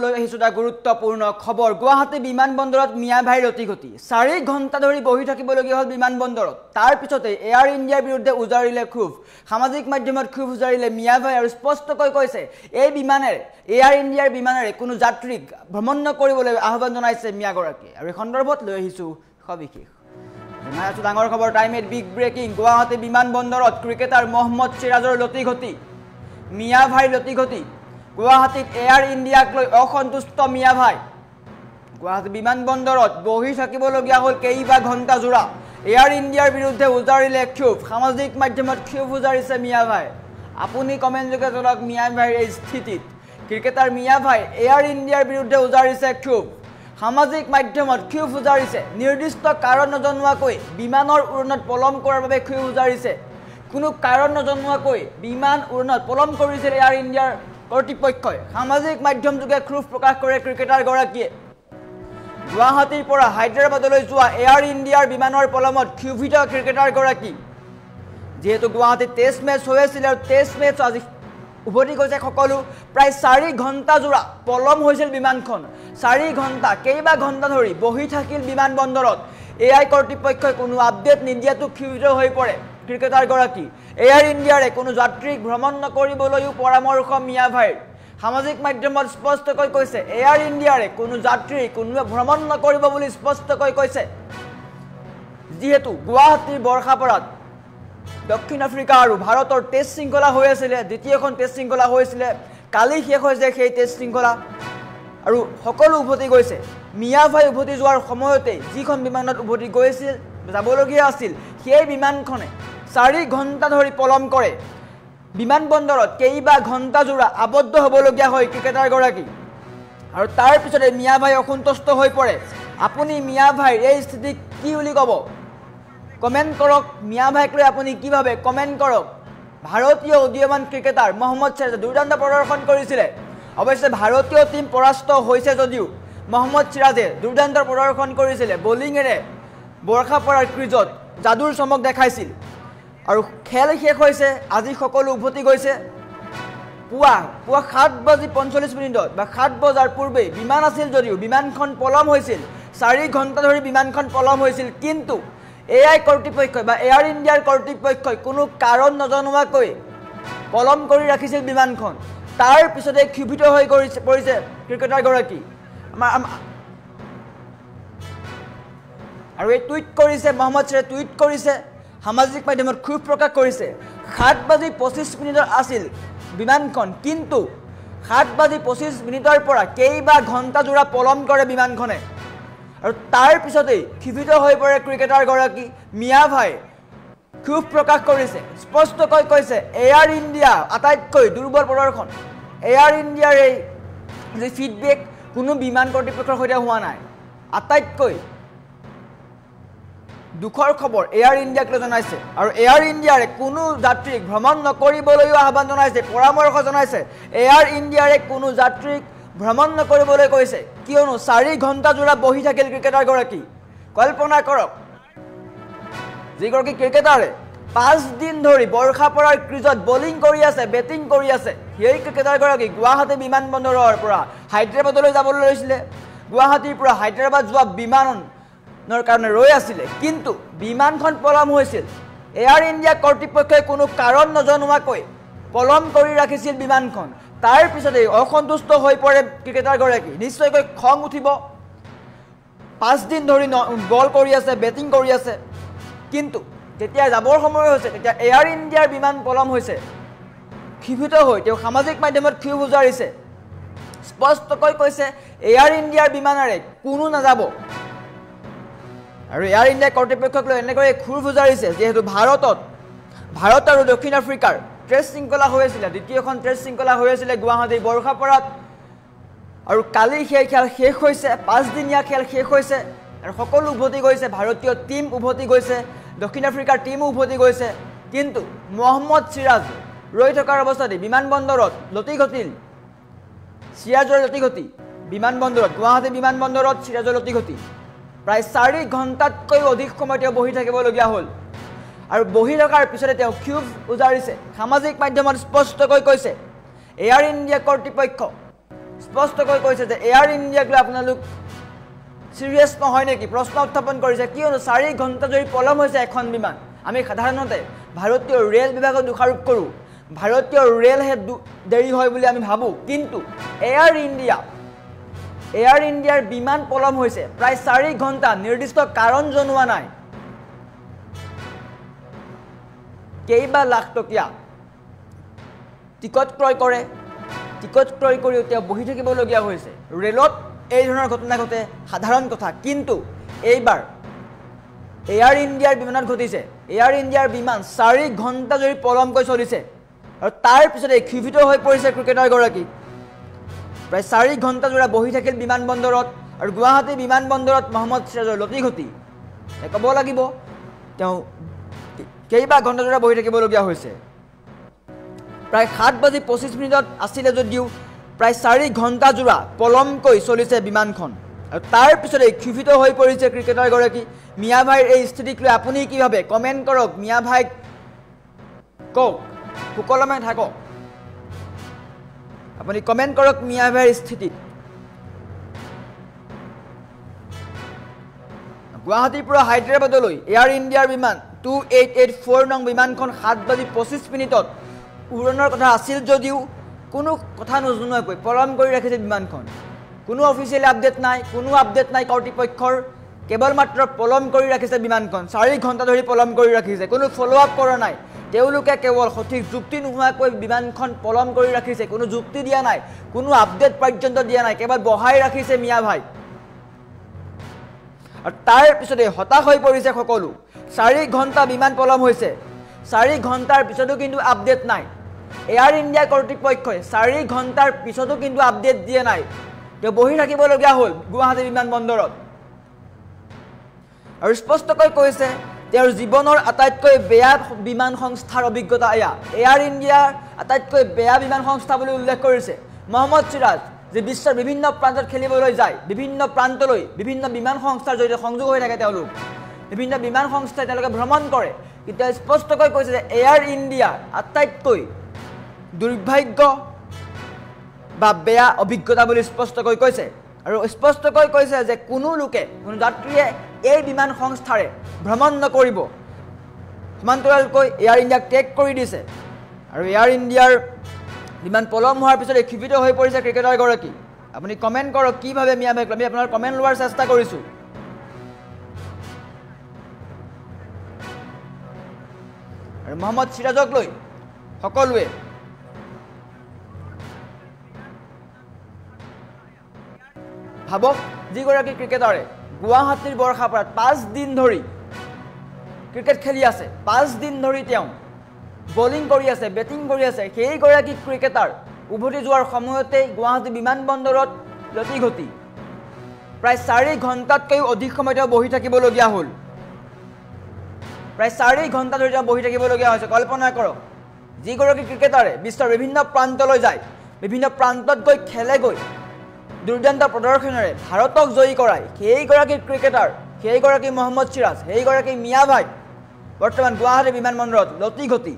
লৈ আহিছো এটা গুৰুত্বপূৰ্ণ খবৰ গুৱাহাটী বিমানবন্দৰত মিয়া ভাই ৰতিগতি 4 ঘণ্টা ধৰি বহি থাকিবলগীয়া হ'ল বিমানবন্দৰত তাৰ পিছতে এয়াৰ ইণ্ডিয়াৰ বিৰুদ্ধে উজাৰিলে ক্ষোভ সামাজিক মাধ্যমত ক্ষোভ উজাৰিলে মিয়া ভাই আৰু স্পষ্টকৈ কৈছে এই বিমানেৰে এয়াৰ ইণ্ডিয়াৰ বিমানেৰে কোনো যাত্ৰীক ভ্ৰমণ নকৰিবলৈ আহ্বান জনাইছে মিয়া গৰাকী আৰু এই সন্দৰ্ভত লৈ আহিছো সবিশেষ জনাইছো ডাঙৰ খবৰ টাইমেট বিগ ব্ৰেকিং গুৱাহাটী বিমানবন্দৰত ক্ৰিকেটাৰ মহম্মদ সিৰাজৰ লতিগতি মিয়া ভাই লতিগতি গুৱাহাটীত এয়াৰ ইণ্ডিয়াক লৈ অসন্তুষ্ট মিয়া ভাই গুৱাহাটী বিমানবন্দৰত বহি থাকিবলগীয়া হ'ল কেইবা ঘণ্টা জোৰা এয়াৰ ইণ্ডিয়াৰ বিৰুদ্ধে উজাৰিলে ক্ষোভ সামাজিক মাধ্যমত ক্ষোভ উজাৰিছে মিয়া ভাই আপুনি কমেণ্ট যোগে জনাওক মিয়া ভাইৰ এই স্থিতিত ক্ৰিকেটাৰ মিয়া ভাই এয়াৰ ইণ্ডিয়াৰ বিৰুদ্ধে উজাৰিছে ক্ষোভ সামাজিক মাধ্যমত ক্ষোভ উজাৰিছে নিৰ্দিষ্ট কাৰণ নজনোৱাকৈ বিমানৰ উৰণত পলম কৰাৰ বাবে ক্ষোভ উজাৰিছে কোনো কাৰণ নজনোৱাকৈ বিমান উৰণত পলম কৰিছিল এয়াৰ ইণ্ডিয়াৰ কৰ্তৃপক্ষই সামাজিক মাধ্যম যোগে ক্ষোভ প্ৰকাশ কৰে ক্ৰিকেটাৰ গৰাকীয়ে গুৱাহাটীৰ পৰা হায়দৰাবাদলৈ যোৱা এয়াৰ ইণ্ডিয়াৰ বিমানৰ পলমত ক্ষোভিত ক্ৰিকেটাৰ গৰাকী যেহেতু গুৱাহাটীত টেষ্ট মেচ হৈ আছিল আৰু টেষ্ট মেচ আজি উভতি গৈছে সকলো প্ৰায় 4 ঘণ্টা জোৰা পলম হৈছিল বিমানখন 4 ঘণ্টা কেইবা ঘণ্টা ধৰি বহি থাকিল বিমানবন্দৰত এআই কৰ্তৃপক্ষই কোনো আপডেট নিদিয়াটো ক্ষোভিত হৈ পৰে ক্ৰিকেটাৰ গৰাকী এয়াৰ ইণ্ডিয়াৰে কোনো যাত্ৰীক ভ্ৰমণ নকৰিবলৈও পৰামৰ্শ মিয়া ভাইৰ সামাজিক মাধ্যমত স্পষ্টকৈ কৈছে এয়াৰ ইণ্ডিয়াৰে কোনো যাত্ৰীক কোনোৱে ভ্ৰমণ নকৰিব বুলি স্পষ্টকৈ কৈছে যেহেতু গুৱাহাটীৰ বৰ্ষাপাৰাত দক্ষিণ আফ্ৰিকা আৰু ভাৰতৰ টেষ্ট শৃংখলা হৈ আছিলে দ্বিতীয়খন টেষ্ট শৃংখলা হৈছিলে কালি শেষ হৈছে সেই টেষ্ট শৃংখলা আৰু সকলো উভতি গৈছে মিয়া ভাই উভতি যোৱাৰ সময়তে যিখন বিমানত উভতি গৈছিল যাবলগীয়া আছিল সেই বিমানখনে 4 ঘণ্টা ধৰি পলম কৰে বিমানবন্দৰত কেইবা ঘণ্টা জোৰা আবদ্ধ হ'বলগীয়া হয় ক্ৰিকেটাৰ গৰাকী আৰু তাৰ পিছতে মিয়া ভাই অসন্তুষ্ট হৈ পৰে আপুনি মিয়া ভাইৰ এই স্থিতিক কি বুলি ক'ব কমেণ্ট কৰক মিয়া ভাইক লৈ আপুনি কি ভাবে কমেণ্ট কৰক ভাৰতীয় উদীয়মান ক্ৰিকেটাৰ মহম্মদ সিৰাজে দুৰ্দান্ত প্ৰদৰ্শন কৰিছিলে অৱশ্যে ভাৰতীয় টিম পৰাস্ত হৈছে যদিও মহম্মদ সিৰাজে দুৰ্দান্ত প্ৰদৰ্শন কৰিছিলে বলিঙেৰে বৰ্ষাপাৰাৰ ক্ৰিজত যাদুৰ চমক দেখাইছিল আৰু খেল শেষ হৈছে আজি সকলো উভতি গৈছে পুৱা 7:45 বা 7 বজাৰ পূৰ্বে বিমান আছিল যদিও বিমানখন পলম হৈছিল 4 ঘণ্টা ধৰি বিমানখন পলম হৈছিল কিন্তু এআই কৰ্তৃপক্ষ বা এয়াৰ ইণ্ডিয়াৰ কৰ্তৃপক্ষই কোনো কাৰণ নজনোৱাকৈ পলম কৰি ৰাখিছিল বিমানখন তাৰ পিছতে ক্ষোভিত হৈ পৰিছে ক্ৰিকেটাৰ গৰাকী আৰু এই টুইট কৰিছে মহম্মদ সিৰাজে টুইট কৰিছে সামাজিক মাধ্যমত ক্ষোভ প্ৰকাশ কৰিছে 7:25 আছিল বিমানখন কিন্তু 7:25 পৰা কেইবা ঘণ্টা জোৰা পলম কৰে বিমানখনে আৰু তাৰ পিছতে ক্ষোভিত হৈ পৰে ক্ৰিকেটাৰ গৰাকী মিয়া ভাই ক্ষোভ প্ৰকাশ কৰিছে স্পষ্টকৈ কৈছে এয়াৰ ইণ্ডিয়া আটাইতকৈ দুৰ্বল প্ৰদৰ্শন এয়াৰ ইণ্ডিয়াৰ এই যে ফিডবেক কোনো বিমান কৰ্তৃপক্ষৰ সৈতে হোৱা নাই আটাইতকৈ দুখৰ খবৰ এয়াৰ ইণ্ডিয়াক লৈ জনাইছে আৰু এয়াৰ ইণ্ডিয়াৰে কোনো যাত্ৰীক ভ্ৰমণ নকৰিবলৈও আহ্বান জনাইছে পৰামৰ্শ জনাইছে এয়াৰ ইণ্ডিয়াৰে কোনো যাত্ৰীক ভ্ৰমণ নকৰিবলৈ কৈছে কিয়নো 4 ঘণ্টা জোৰা বহি থাকিল ক্ৰিকেটাৰ গৰাকী কল্পনা কৰক যিগৰাকী ক্ৰিকেটাৰে 5 দিন ধৰি বৰ্ষাপাৰাৰ ক্ৰিজত বলিং কৰি আছে বেটিং কৰি আছে সেই ক্ৰিকেটাৰ গৰাকী গুৱাহাটী বিমানবন্দৰৰ পৰা হায়দৰাবাদলৈ যাবলৈ লৈছিলে গুৱাহাটীৰ পৰা হায়দৰাবাদ যোৱা বিমানৰ কাৰণে ৰৈ আছিলে কিন্তু বিমানখন পলম হৈছিল এয়াৰ ইণ্ডিয়া কৰ্তৃপক্ষই কোনো কাৰণ নজনোৱাকৈ পলম কৰি ৰাখিছিল বিমানখন তাৰ পিছতে অসন্তুষ্ট হৈ পৰে ক্ৰিকেটাৰ গৰাকী নিশ্চয়কৈ খং উঠিব 5 দিন ধৰি বল কৰি আছে বেটিং কৰি আছে কিন্তু যেতিয়া যাবৰ সময় হৈছে তেতিয়া এয়াৰ ইণ্ডিয়াৰ বিমান পলম হৈছে ক্ষোভিত হৈ তেওঁ সামাজিক মাধ্যমত ক্ষোভ উজাৰিছে স্পষ্টকৈ কৈছে এয়াৰ ইণ্ডিয়াৰ বিমানেৰে কোনো নাযাব আৰু এয়াৰ ইণ্ডিয়া কৰ্তৃপক্ষক লৈ এনেকৈ ক্ষোভ উজাৰিছে যেহেতু ভাৰত আৰু দক্ষিণ আফ্ৰিকাৰ টেষ্ট শৃংখলা হৈ আছিলে দ্বিতীয়খন টেষ্ট শৃংখলা হৈ আছিলে গুৱাহাটীৰ বৰ্ষাপাৰাত আৰু কালি সেই খেল শেষ হৈছে 5 দিনীয়া খেল শেষ হৈছে আৰু সকলো উভতি গৈছে ভাৰতীয় টিম উভতি গৈছে দক্ষিণ আফ্ৰিকাৰ টিমো উভতি গৈছে কিন্তু মহম্মদ সিৰাজ ৰৈ থকাৰ অৱস্থাতে বিমানবন্দৰত লতিঘটিল সিৰাজৰ লতিঘটি বিমানবন্দৰত গুৱাহাটী বিমানবন্দৰত সিৰাজৰ লতিঘটি প্ৰায় 4 ঘণ্টাতকৈ অধিক সময় তেওঁ বহি থাকিবলগীয়া হ'ল আৰু বহি থকাৰ পিছতে তেওঁ ক্ষোভ উজাৰিছে সামাজিক মাধ্যমত স্পষ্টকৈ কৈছে এয়াৰ ইণ্ডিয়া কৰ্তৃপক্ষ স্পষ্টকৈ কৈছে যে এয়াৰ ইণ্ডিয়াক লৈ আপোনালোক সিৰিয়াছ নহয় নেকি প্ৰশ্ন উত্থাপন কৰিছে কিয়নো 4 ঘণ্টা ধৰি পলম হৈছে এখন বিমান আমি সাধাৰণতে ভাৰতীয় ৰেল বিভাগক দোষাৰোপ কৰোঁ ভাৰতীয় ৰেলহে দেৰি হয় বুলি আমি ভাবো কিন্তু এয়াৰ ইণ্ডিয়াৰ বিমান পলম হৈছে প্ৰায় 4 ঘণ্টা নিৰ্দিষ্ট কাৰণ জনোৱা নাই কেইবা লাখ টকীয়া টিকট ক্ৰয় কৰে টিকট ক্ৰয় কৰি এতিয়া বহি থাকিবলগীয়া হৈছে ৰেলত এই ধৰণৰ ঘটনা ঘটে সাধাৰণ কথা কিন্তু এইবাৰ এয়াৰ ইণ্ডিয়াৰ বিমানত ঘটিছে এয়াৰ ইণ্ডিয়াৰ বিমান 4 ঘণ্টা ধৰি পলমকৈ চলিছে আৰু তাৰ পিছতে ক্ষুভিত হৈ পৰিছে ক্ৰিকেটাৰ গৰাকী প্ৰায় 4 ঘণ্টা জোৰা বহি থাকিল বিমানবন্দৰত আৰু গুৱাহাটী বিমানবন্দৰত মহম্মদ সিৰাজৰ লতিঘটি ক'ব লাগিব তেওঁ কেইবা ঘণ্টা জোৰা বহি থাকিবলগীয়া হৈছে প্ৰায় 7:25 আছিলে যদিও প্ৰায় 4 ঘণ্টা জোৰা পলমকৈ চলিছে বিমানখন আৰু তাৰ পিছতে ক্ষুভিত হৈ পৰিছে ক্ৰিকেটাৰ গৰাকী মিয়া ভাইৰ এই স্থিতিক লৈ আপুনি কি ভাবে কমেন্ট কৰক মিয়া ভাইক কওক সুকলমে থাকক আপুনি কমেন্ট কৰক মিয়া ভাইৰ স্থিতি গুৱাহাটীৰ পৰা হায়দৰাবাদলৈ এয়াৰ ইণ্ডিয়াৰ বিমান 2884 নং বিমানখন 7:25 উৰণৰ কথা আছিল যদিও কোনো কথা নজনোৱাকৈ পলম কৰি ৰাখিছে বিমানখন কোনো অফিচিয়েল আপডেট নাই কৰ্তৃপক্ষৰ কেৱল মাত্ৰ পলম কৰি ৰাখিছে বিমানখন 4 ঘণ্টা ধৰি পলম কৰি ৰাখিছে কোনো ফলো আপ কৰা নাই তেওঁলোকে কেৱল সঠিক যুক্তি নোহোৱাকৈ বিমানখন পলম কৰি ৰাখিছে কোনো যুক্তি দিয়া নাই কোনো আপডেট পৰ্যন্ত দিয়া নাই কেৱল বহাই ৰাখিছে মিয়া ভাই আৰু তাৰ পিছতে হতাশ হৈ পৰিছে সকলো 4 ঘণ্টা বিমান পলম হৈছে 4 ঘণ্টাৰ পিছতো কিন্তু আপডেট নাই এয়াৰ ইণ্ডিয়া কৰ্তৃপক্ষই 4 ঘণ্টাৰ পিছতো কিন্তু আপডেট দিয়া নাই তেওঁ বহি থাকিবলগীয়া হ'ল গুৱাহাটী বিমানবন্দৰত আৰু স্পষ্টকৈ কৈছে তেওঁৰ জীৱনৰ আটাইতকৈ বেয়া বিমান সংস্থাৰ অভিজ্ঞতা এয়াৰ ইণ্ডিয়াৰ আটাইতকৈ বেয়া বিমান সংস্থা বুলি উল্লেখ কৰিছে মহম্মদ সিৰাজ যে বিশ্বৰ বিভিন্ন প্ৰান্তত খেলিবলৈ যায় বিভিন্ন প্ৰান্তলৈ বিভিন্ন বিমান সংস্থাৰ জৰিয়তে সংযোগ হৈ থাকে তেওঁলোক বিভিন্ন বিমান সংস্থাই তেওঁলোকে ভ্ৰমণ কৰে কিন্তু স্পষ্টকৈ কৈছে যে এয়াৰ ইণ্ডিয়াৰ আটাইতকৈ দুৰ্ভাগ্য বা বেয়া অভিজ্ঞতা বুলি স্পষ্টকৈ কৈছে আৰু স্পষ্টকৈ কৈছে যে কোনো যাত্ৰীয়ে এই বিমান সংস্থাৰে ভ্ৰমণ নকৰিব সমান্তৰালকৈ এয়াৰ ইণ্ডিয়াক টেক কৰি দিছে আৰু এয়াৰ ইণ্ডিয়াৰ বিমান পলম হোৱাৰ পিছত ক্ষুভিত হৈ পৰিছে ক্ৰিকেটাৰ গৰাকী আপুনি কমেন্ট কৰক কি ভাবে মিয়া ভাই আমি আপোনাৰ কমেন্ট লোৱাৰ চেষ্টা কৰিছো আৰু মহম্মদ সিৰাজক লৈ সকলোৱে ভাবক যিগৰাকী ক্ৰিকেটাৰে গুৱাহাটীৰ বৰখাপাৰাত 5 দিন ধৰি ক্ৰিকেট খেলি আছে 5 দিন ধৰি তেওঁ বলিং কৰি আছে বেটিং কৰি আছে সেই গৰাকী ক্ৰিকেটাৰ উভতি যোৱাৰ সময়তে গুৱাহাটী বিমানবন্দৰত লতিঘটি প্ৰায় 4 ঘণ্টাতকৈও অধিক সময় তেওঁ বহি থাকিবলগীয়া হ'ল প্ৰায় 4 ঘণ্টা ধৰি তেওঁ বহি থাকিবলগীয়া হৈছে কল্পনা কৰক যিগৰাকী ক্ৰিকেটাৰে বিশ্বৰ বিভিন্ন প্ৰান্তলৈ যায় বিভিন্ন প্ৰান্তত গৈ খেলে গৈ দুৰ্দান্ত প্ৰদৰ্শনেৰে ভাৰতক জয়ী কৰায় সেইগৰাকী ক্ৰিকেটাৰ সেইগৰাকী মহম্মদ সিৰাজ সেইগৰাকী মিয়া ভাই বৰ্তমান গুৱাহাটী বিমানবন্দৰত লতিঘটি